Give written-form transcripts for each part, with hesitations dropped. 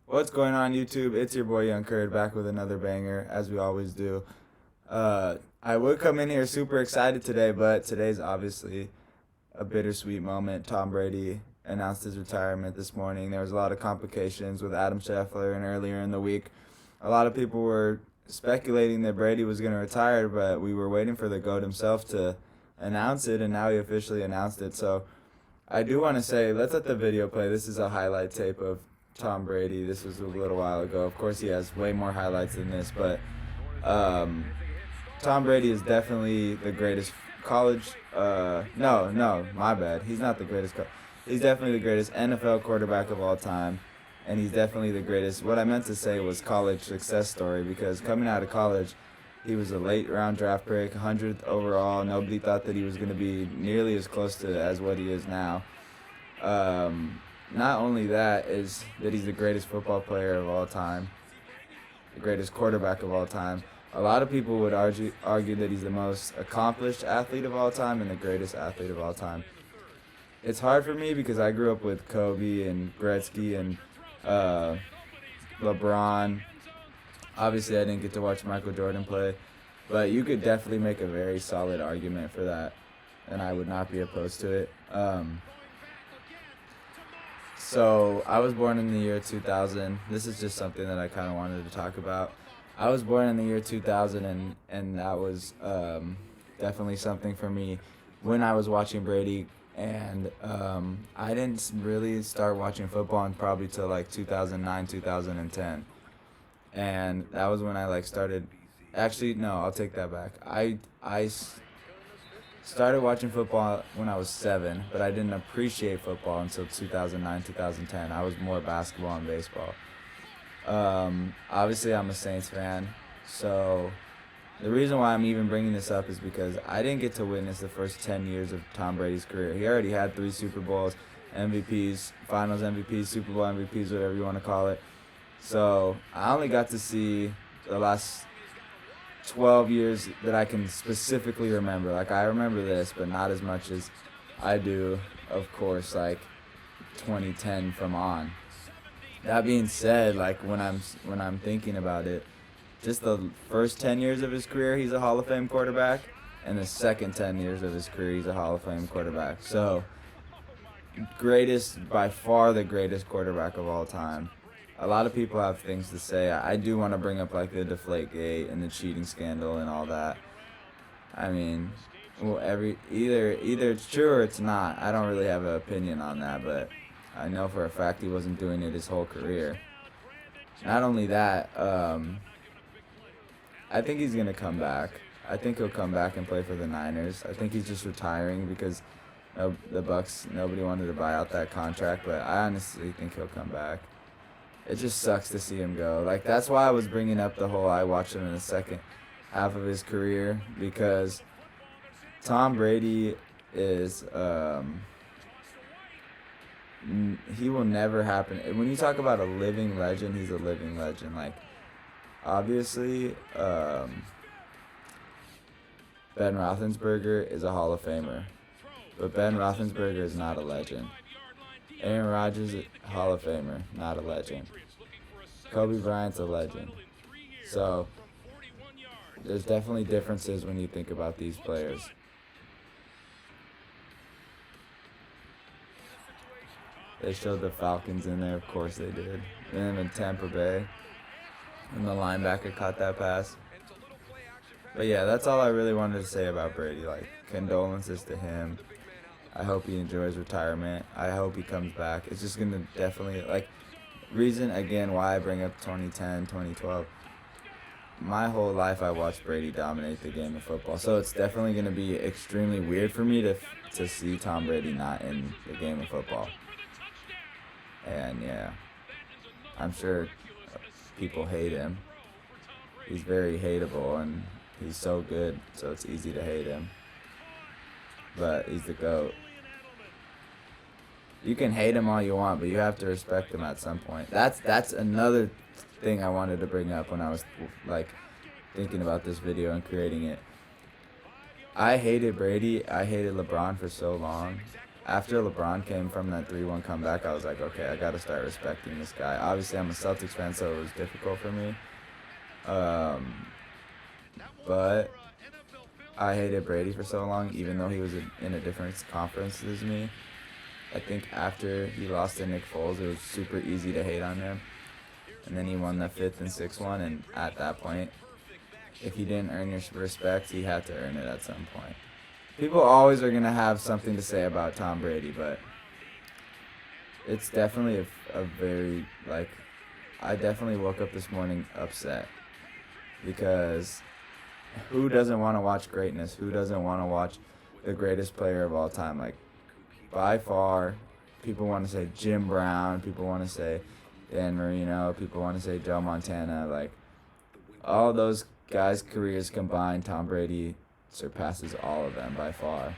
What's going on, YouTube? It's your boy Young Curd back with another banger, as we always do. I would come in here super excited today, but today's obviously a bittersweet moment. Tom Brady announced his retirement this morning. There was a lot of complications with Adam Scheffler, and earlier in the week, a lot of people were speculating that Brady was going to retire, but we were waiting for the GOAT himself to announce it, and now he officially announced it. So I do want to say, let's let the video play. This is a highlight tape of Tom Brady. This was a little while ago. Of course, he has way more highlights than this, but Tom Brady is definitely the greatest college. No, my bad. He's not the greatest. He's definitely the greatest NFL quarterback of all time, and he's definitely the greatest. What I meant to say was college success story, because coming out of college, he was a late round draft pick, 100th overall. Nobody thought that he was going to be nearly as close to as what he is now. Not only that, is that he's the greatest football player of all time, the greatest quarterback of all time. A lot of people would argue that he's the most accomplished athlete of all time and the greatest athlete of all time. It's hard for me because I grew up with Kobe and Gretzky and LeBron. Obviously, I didn't get to watch Michael Jordan play, but you could definitely make a very solid argument for that, and I would not be opposed to it. So I was born in the year 2000. This is just something that I kind of wanted to talk about. I was born in the year 2000, and that was definitely something for me when I was watching Brady. And I didn't really start watching football until probably till like 2009, 2010. And that was when I started. Actually, no, I'll take that back. I started watching football when I was 7, but I didn't appreciate football until 2009, 2010. I was more basketball and baseball. Obviously, I'm a Saints fan, so the reason why I'm even bringing this up is because I didn't get to witness the first 10 years of Tom Brady's career. He already had 3 Super Bowls, MVPs, Finals MVPs, Super Bowl MVPs, whatever you want to call it. So I only got to see the last 12 years that I can specifically remember. I remember this, but not as much as I do, of course, 2010 from on. That being said, when I'm thinking about it, just the first 10 years of his career, he's a Hall of Fame quarterback, and the second 10 years of his career, he's a Hall of Fame quarterback. So, by far the greatest quarterback of all time. A lot of people have things to say. I do want to bring up the Deflategate and the cheating scandal and all that. I mean, well, either it's true or it's not. I don't really have an opinion on that, but I know for a fact he wasn't doing it his whole career. Not only that, I think he's gonna come back. I think he'll come back and play for the Niners. I think he's just retiring because the Bucks, nobody wanted to buy out that contract, but I honestly think he'll come back. It just sucks to see him go. That's why I was bringing up the whole I watched him in the second half of his career, because Tom Brady is, he will never happen. When you talk about a living legend, he's a living legend. Obviously, Ben Roethlisberger is a Hall of Famer, but Ben Roethlisberger is not a legend. Aaron Rodgers, Hall of Famer, not a legend. Kobe Bryant's a legend. So, there's definitely differences when you think about these players. They showed the Falcons in there, of course they did. And then in Tampa Bay, and the linebacker caught that pass. But yeah, that's all I really wanted to say about Brady. Condolences to him. I hope he enjoys retirement. I hope he comes back. It's just going to definitely, reason, again, why I bring up 2010, 2012. My whole life I watched Brady dominate the game of football. So it's definitely going to be extremely weird for me to see Tom Brady not in the game of football. And yeah, I'm sure people hate him. He's very hateable, and he's so good, so it's easy to hate him. But he's the GOAT. You can hate him all you want, but you have to respect him at some point. That's another thing I wanted to bring up when I was thinking about this video and creating it. I hated Brady. I hated LeBron for so long. after LeBron came from that 3-1 comeback, I was like, okay, I got to start respecting this guy. Obviously, I'm a Celtics fan, so it was difficult for me. But I hated Brady for so long, even though he was in a different conference as me. I think after he lost to Nick Foles, it was super easy to hate on him. And then he won the 5th and 6th one, and at that point, if he didn't earn your respect, he had to earn it at some point. People always are going to have something to say about Tom Brady, but it's definitely a very, like, I definitely woke up this morning upset because who doesn't want to watch greatness? Who doesn't want to watch the greatest player of all time? Like, by far, people want to say Jim Brown, people want to say Dan Marino, people want to say Joe Montana. Like, all those guys' careers combined, Tom Brady surpasses all of them by far.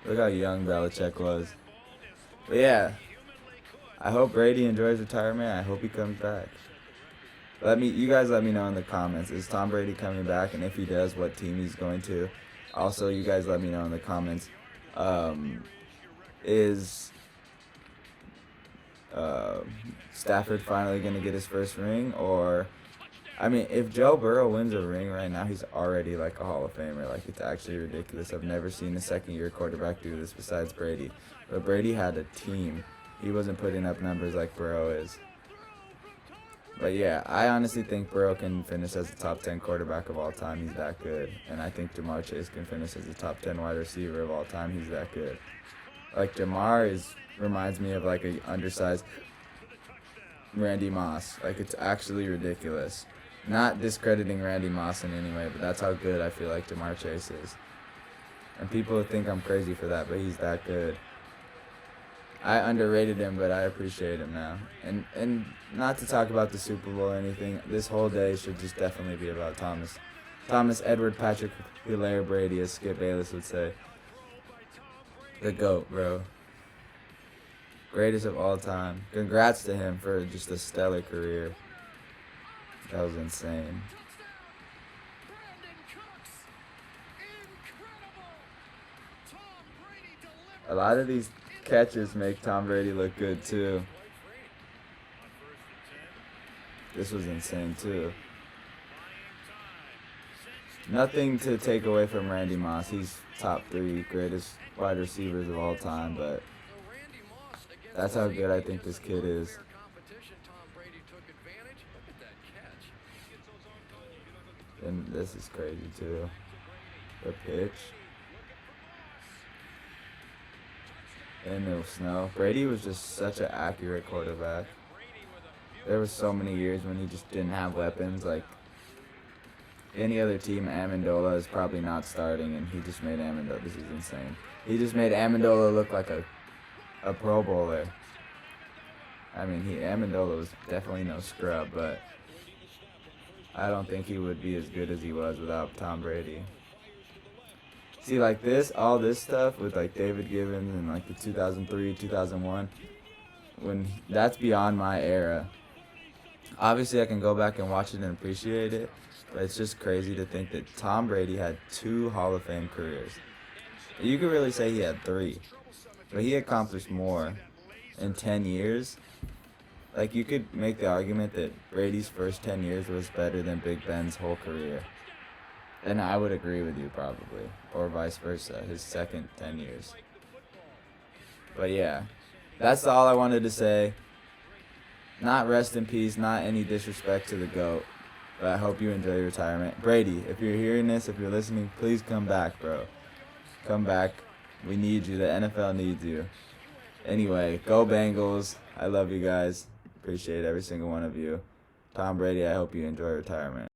Look how young Belichick was. But yeah, I hope Brady enjoys retirement. I hope he comes back. You guys let me know in the comments. Is Tom Brady coming back? And if he does, what team he's going to? Also, you guys let me know in the comments. Is Stafford finally going to get his first ring? Or, I mean, if Joe Burrow wins a ring right now, he's already like a Hall of Famer. Like, it's actually ridiculous. I've never seen a second-year quarterback do this besides Brady. But Brady had a team. He wasn't putting up numbers like Burrow is. But yeah, I honestly think Burrow can finish as a top 10 quarterback of all time. He's that good. And I think Jamar Chase can finish as a top 10 wide receiver of all time. He's that good. Like, Jamar reminds me of like a undersized Randy Moss. Like, it's actually ridiculous. Not discrediting Randy Moss in any way, but that's how good I feel like Jamar Chase is. And people think I'm crazy for that, but he's that good. I underrated him, but I appreciate him now. And not to talk about the Super Bowl or anything, this whole day should just definitely be about Thomas. Thomas Edward Patrick Hilaire Brady, as Skip Bayless would say. The GOAT, bro. Greatest of all time. Congrats to him for just a stellar career. That was insane. A lot of these catches make Tom Brady look good too. This was insane too. Nothing to take away from Randy Moss. He's top 3 greatest wide receivers of all time, but that's how good I think this kid is. And this is crazy too. The pitch. In the snow. Brady was just such an accurate quarterback. There was so many years when he just didn't have weapons. Like, any other team, Amendola is probably not starting, and he just made Amendola. This is insane. He just made Amendola look like a Pro Bowler. I mean, Amendola was definitely no scrub, but I don't think he would be as good as he was without Tom Brady. See, like all this stuff with like David Givens and like the 2003, 2001, that's beyond my era. Obviously, I can go back and watch it and appreciate it, but it's just crazy to think that Tom Brady had 2 Hall of Fame careers. You could really say he had 3, but he accomplished more in 10 years. Like, you could make the argument that Brady's first 10 years was better than Big Ben's whole career. And I would agree with you probably, or vice versa, his second 10 years. But yeah, that's all I wanted to say. Not rest in peace, not any disrespect to the GOAT, but I hope you enjoy your retirement. Brady, if you're hearing this, if you're listening, please come back, bro. Come back. We need you. The NFL needs you. Anyway, go Bengals. I love you guys. Appreciate every single one of you. Tom Brady, I hope you enjoy retirement.